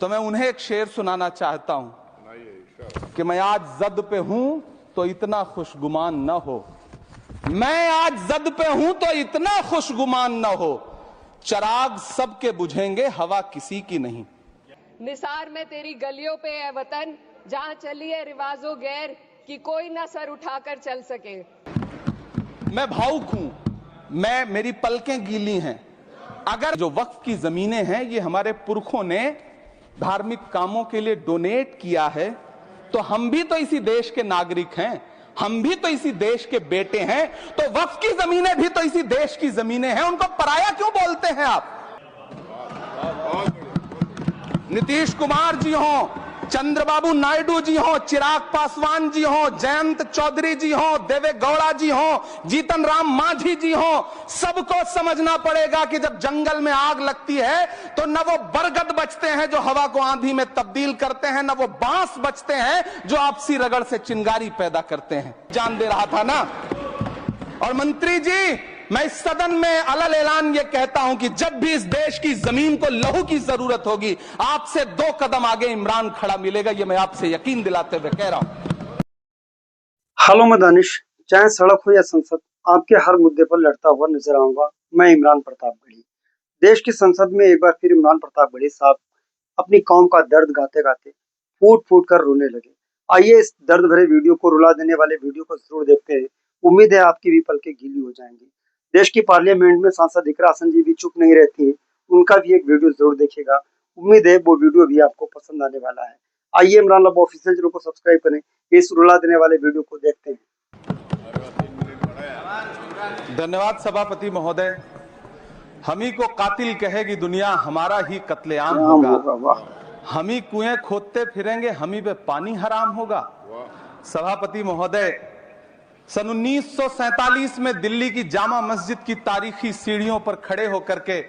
तो मैं उन्हें एक शेर सुनाना चाहता हूं कि मैं आज जद पे हूं तो इतना खुशगुमान न हो, मैं आज जद पे हूं तो इतना खुशगुमान न हो, चराग सबके बुझेंगे हवा किसी की नहीं। निसार में तेरी गलियों पे है वतन, जहां चली है रिवाजो गैर कि कोई ना सर उठाकर चल सके। मैं भावुक हूं, मेरी पलकें गीली हैं। अगर जो वक्फ की जमीनें हैं ये हमारे पुरखों ने धार्मिक कामों के लिए डोनेट किया है, तो हम भी तो इसी देश के नागरिक हैं, हम भी तो इसी देश के बेटे हैं, तो वक्फ की जमीनें भी तो इसी देश की जमीनें हैं, उनको पराया क्यों बोलते हैं आप? नीतीश कुमार जी हो, चंद्रबाबू नायडू जी हो, चिराग पासवान जी हो, जयंत चौधरी जी हो, देवे गौड़ा जी हो, जीतन राम मांझी जी हो, सबको समझना पड़ेगा कि जब जंगल में आग लगती है तो न वो बरगद बचते हैं जो हवा को आंधी में तब्दील करते हैं, न वो बांस बचते हैं जो आपसी रगड़ से चिंगारी पैदा करते हैं। जान दे रहा था ना। और मंत्री जी, मैं इस सदन में अलग ऐलान ये कहता हूं कि जब भी इस देश की जमीन को लहू की जरूरत होगी, आपसे 2 कदम आगे इमरान खड़ा मिलेगा, ये मैं आपसे यकीन दिलाते हुए कह रहा हूं। हेलो मैं दानिश, चाहे सड़क हो या संसद, आपके हर मुद्दे पर लड़ता हुआ नजर आऊंगा। मैं इमरान प्रतापगढ़ी। देश की संसद में एक बार फिर इमरान प्रतापगढ़ी साहब अपनी कौम का दर्द गाते गाते फूट फूट कर रोने लगे। आइए इस दर्द भरे वीडियो को, रुला देने वाले वीडियो को जरूर देखते हैं। उम्मीद है आपकी भी पलकें गीली हो जाएंगी। देश की पार्लियामेंट में सांसद इकरा हसन जी भी चुप नहीं रहती है, उनका भी एक वीडियो जरूर देखिएगा। उम्मीद है वो वीडियो भी आपको पसंद आने वाला है। आइए इमरान लब ऑफिशियल चैनल को सब्सक्राइब करें, इस रुला देने वाले वीडियो को देखते हैं। धन्यवाद सभापति महोदय। हम ही को कातिल कहेगी दुनिया, हमारा ही कत्लेआम होगा। हम ही कुएं खोदते फिरेंगे, हम ही पे पानी हराम होगा। सभापति महोदय, सन 1947 में दिल्ली की जामा मस्जिद की तारीखी सीढ़ियों पर खड़े होकर के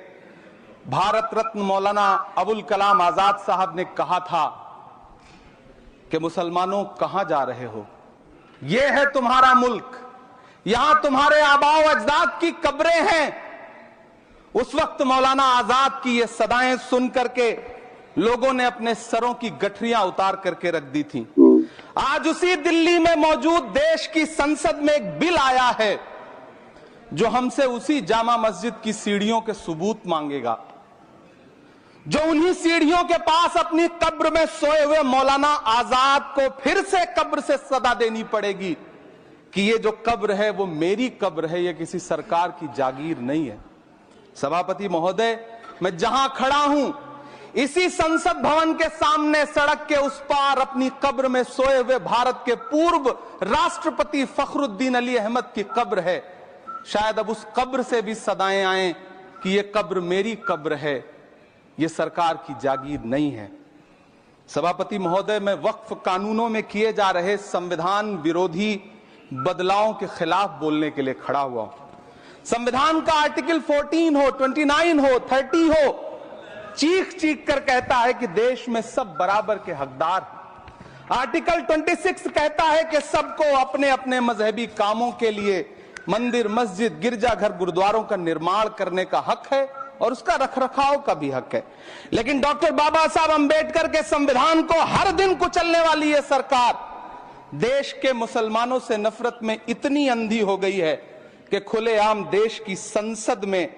भारत रत्न मौलाना अबुल कलाम आजाद साहब ने कहा था कि मुसलमानों कहां जा रहे हो, यह है तुम्हारा मुल्क, यहां तुम्हारे आबाओ अजदाद की कब्रें हैं। उस वक्त मौलाना आजाद की ये सदाएं सुन करके लोगों ने अपने सरों की गठरियां उतार करके रख दी थी। आज उसी दिल्ली में मौजूद देश की संसद में एक बिल आया है जो हमसे उसी जामा मस्जिद की सीढ़ियों के सबूत मांगेगा, जो उन्हीं सीढ़ियों के पास अपनी कब्र में सोए हुए मौलाना आजाद को फिर से कब्र से सदा देनी पड़ेगी कि ये जो कब्र है वो मेरी कब्र है, ये किसी सरकार की जागीर नहीं है। सभापति महोदय, मैं जहां खड़ा हूं इसी संसद भवन के सामने सड़क के उस पार अपनी कब्र में सोए हुए भारत के पूर्व राष्ट्रपति फखरुद्दीन अली अहमद की कब्र है। शायद अब उस कब्र से भी सदाएं आए कि ये कब्र मेरी कब्र है, ये सरकार की जागीर नहीं है। सभापति महोदय, मैं वक्फ कानूनों में किए जा रहे संविधान विरोधी बदलावों के खिलाफ बोलने के लिए खड़ा हुआ हूं। संविधान का आर्टिकल 14 हो, 29 हो, 30 हो, चीख चीख कर कहता है कि देश में सब बराबर के हकदार हैं। आर्टिकल 26 कहता है कि सबको अपने अपने मजहबी कामों के लिए मंदिर, मस्जिद, गिरजाघर, गुरुद्वारों का निर्माण करने का हक है और उसका रखरखाव का भी हक है। लेकिन डॉक्टर बाबा साहब अंबेडकर के संविधान को हर दिन कुचलने वाली ये सरकार देश के मुसलमानों से नफरत में इतनी अंधी हो गई है कि खुलेआम देश की संसद में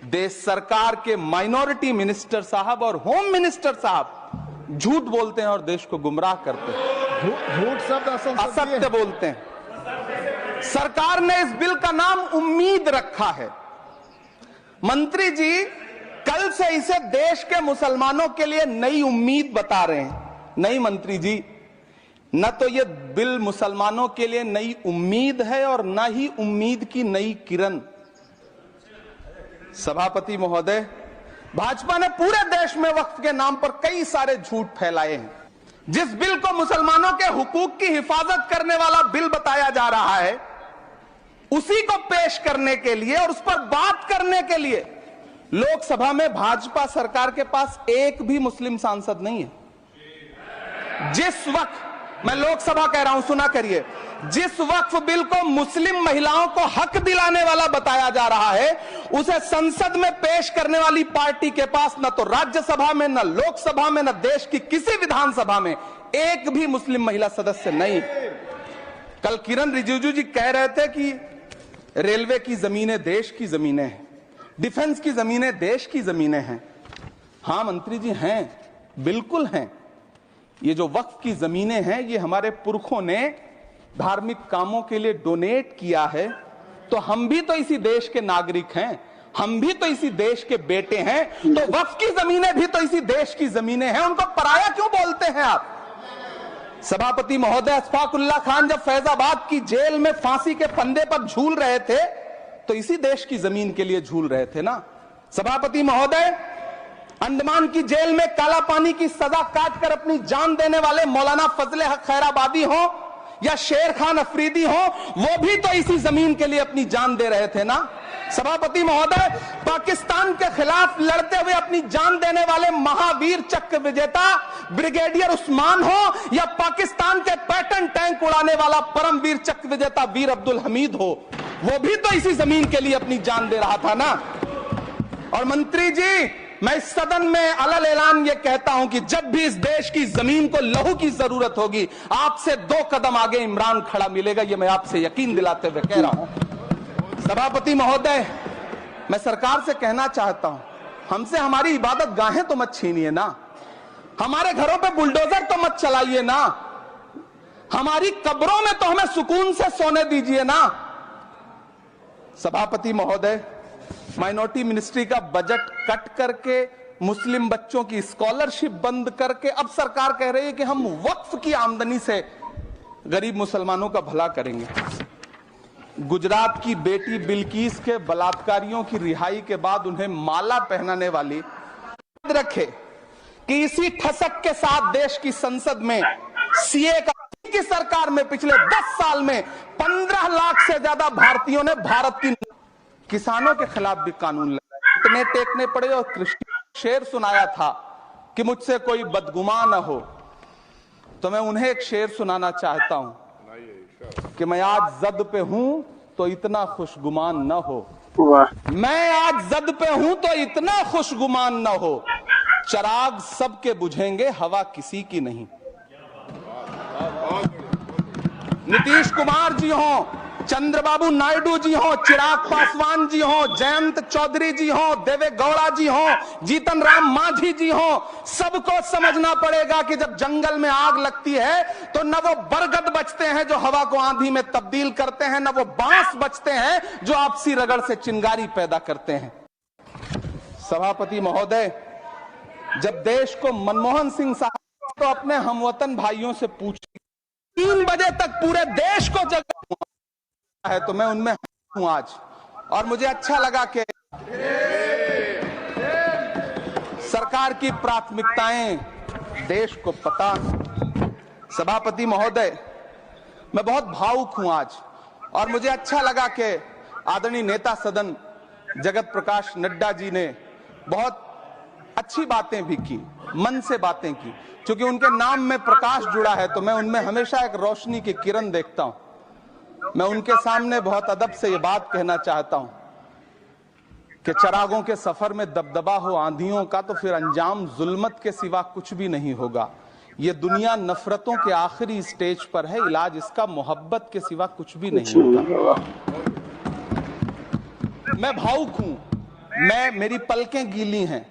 देश सरकार के माइनॉरिटी मिनिस्टर साहब और होम मिनिस्टर साहब झूठ बोलते हैं और देश को गुमराह करते हैं, झूठ शब्द असत्य बोलते हैं। सरकार ने इस बिल का नाम उम्मीद रखा है। मंत्री जी, कल से इसे देश के मुसलमानों के लिए नई उम्मीद बता रहे हैं। नहीं मंत्री जी, न तो यह बिल मुसलमानों के लिए नई उम्मीद है और न ही उम्मीद की नई किरण। सभापति महोदय, भाजपा ने पूरे देश में वक्फ के नाम पर कई सारे झूठ फैलाए हैं। जिस बिल को मुसलमानों के हुकूक की हिफाजत करने वाला बिल बताया जा रहा है, उसी को पेश करने के लिए और उस पर बात करने के लिए लोकसभा में भाजपा सरकार के पास एक भी मुस्लिम सांसद नहीं है। जिस वक्त मैं लोकसभा कह रहा हूं, सुना करिए। जिस वक्फ बिल को मुस्लिम महिलाओं को हक दिलाने वाला बताया जा रहा है, उसे संसद में पेश करने वाली पार्टी के पास न तो राज्यसभा में, न लोकसभा में, न देश की किसी विधानसभा में एक भी मुस्लिम महिला सदस्य नहीं। कल किरण रिजिजू जी कह रहे थे कि रेलवे की जमीनें देश की जमीनें हैं, डिफेंस की जमीनें देश की जमीनें हैं। हां मंत्री जी हैं, बिल्कुल हैं। ये जो वक्फ की जमीनें हैं, ये हमारे पुरखों ने धार्मिक कामों के लिए डोनेट किया है। तो हम भी तो इसी देश के नागरिक हैं, हम भी तो इसी देश के बेटे हैं। तो वक्फ की जमीनें भी तो इसी देश की जमीनें हैं, उनको पराया क्यों बोलते हैं आप? सभापति महोदय, अशफाकुल्लाह खान जब फैजाबाद की जेल में फांसी के फंदे पर झूल रहे थे, तो इसी देश की जमीन के लिए झूल रहे थे ना। सभापति महोदय, अंडमान की जेल में काला पानी की सजा काटकर अपनी जान देने वाले मौलाना फजले हक खैराबादी हो या शेर खान अफरीदी हो, वो भी तो इसी जमीन के लिए अपनी जान दे रहे थे ना। सभापति महोदय, पाकिस्तान के खिलाफ लड़ते हुए अपनी जान देने वाले महावीर चक्र विजेता ब्रिगेडियर उस्मान हो या पाकिस्तान के पैटर्न टैंक उड़ाने वाला परमवीर चक्र विजेता वीर अब्दुल हमीद हो, वो भी तो इसी जमीन के लिए अपनी जान दे रहा था ना। और मंत्री जी, मैं इस सदन में अलग ऐलान ये कहता हूं कि जब भी इस देश की जमीन को लहू की जरूरत होगी, आपसे 2 कदम आगे इमरान खड़ा मिलेगा, ये मैं आपसे यकीन दिलाते हुए कह रहा हूं। सभापति महोदय, मैं सरकार से कहना चाहता हूं, हमसे हमारी इबादत गाहें तो मत छीनिए ना, हमारे घरों पे बुलडोजर तो मत चलाइए ना, हमारी कब्रों में तो हमें सुकून से सोने दीजिए ना। सभापति महोदय, माइनॉरिटी मिनिस्ट्री का बजट कट करके, मुस्लिम बच्चों की स्कॉलरशिप बंद करके अब सरकार कह रही है कि हम वक्फ की आमदनी से गरीब मुसलमानों का भला करेंगे। गुजरात की बेटी बिल्किस के बलात्कारियों की रिहाई के बाद उन्हें माला पहनाने वाली, याद रखे कि इसी ठसक के साथ देश की संसद में सीए की सरकार में पिछले 10 साल में 15 लाख से ज्यादा भारतीयों ने भारत की किसानों के खिलाफ भी कानून लगाए, इतने टेकने पड़े। और कृष्ण शेर सुनाया था कि मुझसे कोई बदगुमान न हो, तो मैं उन्हें एक शेर सुनाना चाहता हूं कि मैं आज जद पे हूं तो इतना खुशगुमान न हो, मैं आज जद पे हूं तो इतना खुशगुमान न हो, चराग सबके बुझेंगे हवा किसी की नहीं। नीतीश कुमार जी हो, चंद्रबाबू नायडू जी हो, चिराग पासवान जी हो, जयंत चौधरी जी हो, देवे गौड़ा जी हो, जीतन राम मांझी जी हो, सबको समझना पड़ेगा कि जब जंगल में आग लगती है तो न वो बरगद बचते हैं जो हवा को आंधी में तब्दील करते हैं, न वो बांस बचते हैं जो आपसी रगड़ से चिंगारी पैदा करते हैं। सभापति महोदय, जब देश को मनमोहन सिंह साहब तो अपने हमवतन भाइयों से पूछ 3 बजे तक पूरे देश को जगा है, तो मैं उनमें हूं आज। और मुझे अच्छा लगा कि सरकार की प्राथमिकताएं देश को पता। सभापति महोदय, मैं बहुत भावुक हूं आज, और मुझे अच्छा लगा कि आदरणीय नेता सदन जगत प्रकाश नड्डा जी ने बहुत अच्छी बातें भी की, मन से बातें की। क्योंकि उनके नाम में प्रकाश जुड़ा है, तो मैं उनमें हमेशा एक रोशनी की किरण देखता हूं। मैं उनके सामने बहुत अदब से ये बात कहना चाहता हूं कि चरागों के सफर में दबदबा हो आंधियों का, तो फिर अंजाम जुल्मत के सिवा कुछ भी नहीं होगा। ये दुनिया नफरतों के आखिरी स्टेज पर है, इलाज इसका मोहब्बत के सिवा कुछ भी नहीं होगा। मैं भावुक हूं, मेरी पलकें गीली हैं।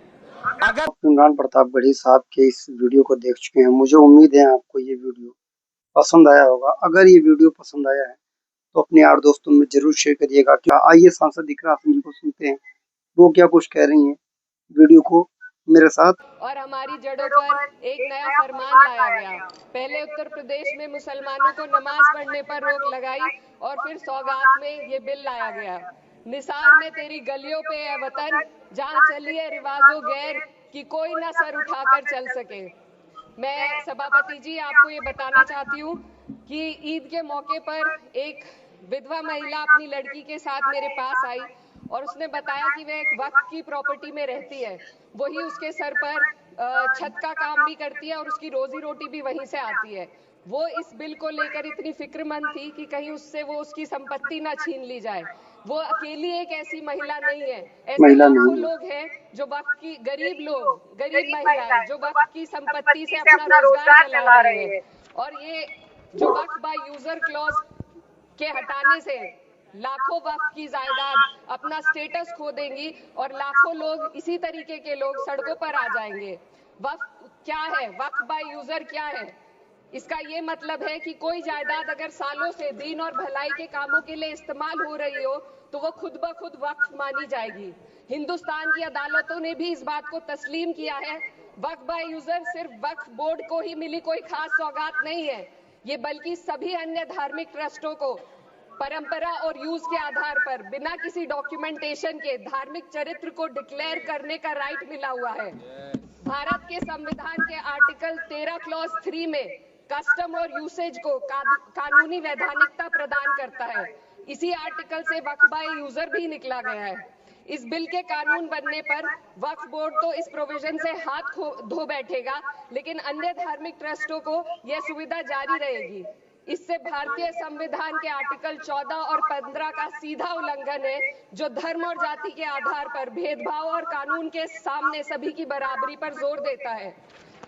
अगर इमरान प्रतापगढ़ी साहब के इस वीडियो को देख चुके हैं, मुझे उम्मीद है आपको ये वीडियो पसंद आया होगा। अगर ये वीडियो पसंद आया है तो अपने यार दोस्तों में जरूर शेयर करिएगा। क्या आइए सांसद इकरा सिंह जी को सुनते हैं, वो क्या कुछ कह रही हैं। वीडियो को मेरे साथ। और हमारी जड़ों पर एक नया फरमान लाया गया। पहले उत्तर प्रदेश में मुसलमानों को नमाज पढ़ने पर रोक लगाई और फिर सौगात में ये बिल लाया गया। निसार में तेरी गलियों पे है वतन, जहाँ चली है रिवाजो गैर कि कोई ना सर उठाकर चल सके। मैं सभापति जी आपको ये बताना चाहती हूँ कि ईद के मौके पर एक विधवा महिला अपनी लड़की के साथ मेरे पास आई और उसने बताया कि वह एक वक्फ की प्रॉपर्टी में रहती है, वही उसके सर पर छत का काम भी करती है और उसकी रोजी रोटी भी वहीं से आती है। वो इस बिल को लेकर इतनी फिक्रमंद थी कि कहीं उससे वो उसकी संपत्ति ना छीन ली जाए। वो अकेली एक ऐसी महिला नहीं है, ऐसे लाखों लोग हैं जो वक्फ की, गरीब लोग, गरीब महिलाएं जो वक्फ की संपत्ति से अपना रोजगार चला रहे हैं। और ये जो वक्फ बाय यूजर क्लॉज के हटाने से लाखों वक्फ की जायदाद अपना स्टेटस खो देंगी और लाखों लोग, इसी तरीके के लोग सड़कों पर आ जाएंगे। वक्फ क्या है? वक्फ बाय यूजर क्या है? इसका ये मतलब है कि कोई जायदाद अगर सालों से दीन और भलाई के कामों के लिए इस्तेमाल हो रही हो तो वो खुद ब खुद वक्फ मानी जाएगी। हिंदुस्तान की अदालतों ने भी इस बात को तस्लीम किया है। वक्फ बाय यूजर सिर्फ वक्फ बोर्ड को ही मिली कोई खास सौगात नहीं है, ये बल्कि सभी अन्य धार्मिक ट्रस्टों को परंपरा और यूज के आधार पर बिना किसी डॉक्यूमेंटेशन के धार्मिक चरित्र को डिक्लेयर करने का राइट मिला हुआ है। भारत के संविधान के आर्टिकल 13 क्लॉज 3 में कस्टम और यूसेज को कानूनी वैधानिकता प्रदान करता है। इसी आर्टिकल से वक्फ बाय यूजर भी निकला गया है। इस बिल के कानून बनने पर वक्फ बोर्ड तो इस प्रोविजन से हाथ धो बैठेगा, लेकिन अन्य धार्मिक ट्रस्टों को यह सुविधा जारी रहेगी। इससे भारतीय संविधान के आर्टिकल 14 और 15 का सीधा उल्लंघन है, जो धर्म और जाति के आधार पर भेदभाव और कानून के सामने सभी की बराबरी पर जोर देता है।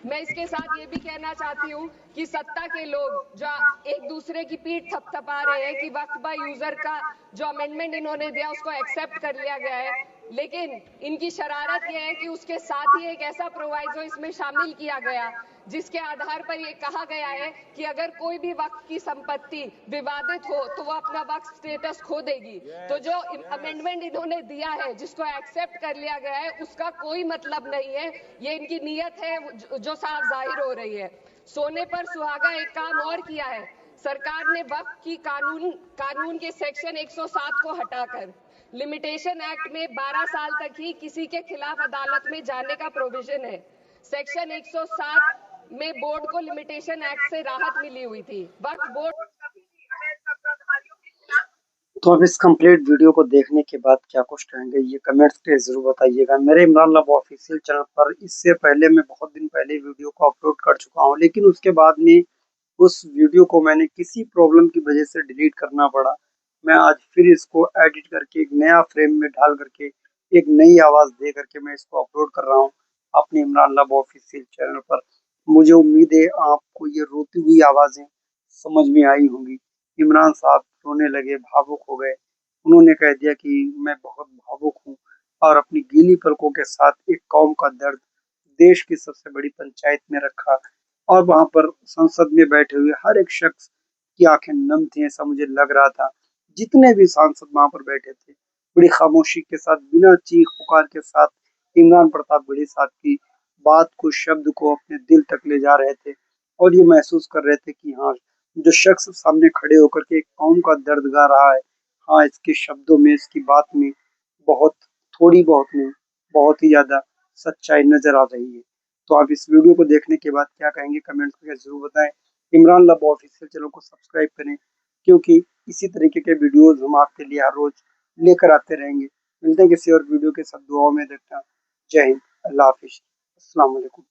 मैं इसके साथ ये भी कहना चाहती हूँ कि सत्ता के लोग जो एक दूसरे की पीठ थपथपा रहे हैं कि वक्फ बाय यूजर का जो अमेंडमेंट इन्होंने दिया उसको एक्सेप्ट कर लिया गया है, लेकिन इनकी शरारत यह है कि उसके साथ ही एक ऐसा प्रोवाइजो इसमें शामिल किया गया जिसके आधार पर यह कहा गया है कि अगर कोई भी वक्फ की संपत्ति विवादित हो तो वो अपना वक्फ स्टेटस खो देगी। तो जो अमेंडमेंट इन्होंने दिया है, जिसको एक्सेप्ट कर लिया गया है, उसका कोई मतलब नहीं है। ये इनकी नीयत है जो साफ जाहिर हो रही है। सोने पर सुहागा एक काम और किया है, सरकार ने वक्फ की कानून के सेक्शन 107 को हटाकर लिमिटेशन एक्ट में 12 साल तक ही किसी के खिलाफ अदालत में जाने का प्रोविजन है। सेक्शन 107 में बोर्ड को लिमिटेशन एक्ट से राहत मिली हुई थी। वक्फ बोर्ड। तो अब इस कंप्लीट वीडियो को देखने के बाद क्या कुछ कहेंगे ये कमेंट्स के जरूर बताइएगा। मेरे इमरान लव ऑफिशियल चैनल पर इससे पहले मैं बहुत दिन पहले वीडियो को अपलोड कर चुका हूं, लेकिन उसके बाद में उस वीडियो को मैंने किसी प्रॉब्लम की वजह से डिलीट करना पड़ा। मैं आज फिर इसको एडिट करके एक नया फ्रेम में डाल करके एक नई आवाज दे करके मैं इसको अपलोड कर रहा हूँ अपने इमरान लव ऑफिशियल चैनल पर। मुझे उम्मीद है आपको ये रोती हुई आवाजें समझ में आई होंगी। इमरान साहब रोने लगे, भावुक हो गए। उन्होंने कह दिया कि मैं बहुत भावुक हूँ और अपनी गीली पलकों के साथ एक कौम का दर्द देश की सबसे बड़ी पंचायत में रखा। और वहां पर संसद में बैठे हुए हर एक शख्स की आंखें नम थी, ऐसा मुझे लग रहा था। जितने भी सांसद वहां पर बैठे थे, बड़ी खामोशी के साथ, बिना चीख पुकार के साथ इमरान प्रताप गढ़ी साहब की बात को, शब्द को अपने दिल तक ले जा रहे थे और ये महसूस कर रहे थे कि हाँ, जो शख्स सामने खड़े होकर के एक कौम का दर्द गा रहा है, हाँ, इसके शब्दों में, इसकी बात में बहुत, थोड़ी बहुत नहीं, बहुत ही ज्यादा सच्चाई नजर आ रही है। तो आप इस वीडियो को देखने के बाद क्या कहेंगे कमेंट्स करके जरूर बताएं। इमरान लव ऑफिशियल चैनल को सब्सक्राइब करें, क्योंकि इसी तरीके के वीडियोस हम आपके लिए हर रोज लेकर आते रहेंगे। मिलते हैं किसी और वीडियो के साथ, दुआओं में देखना। जय हिंद, अल्लाह हाफिज, अस्सलाम वालेकुम।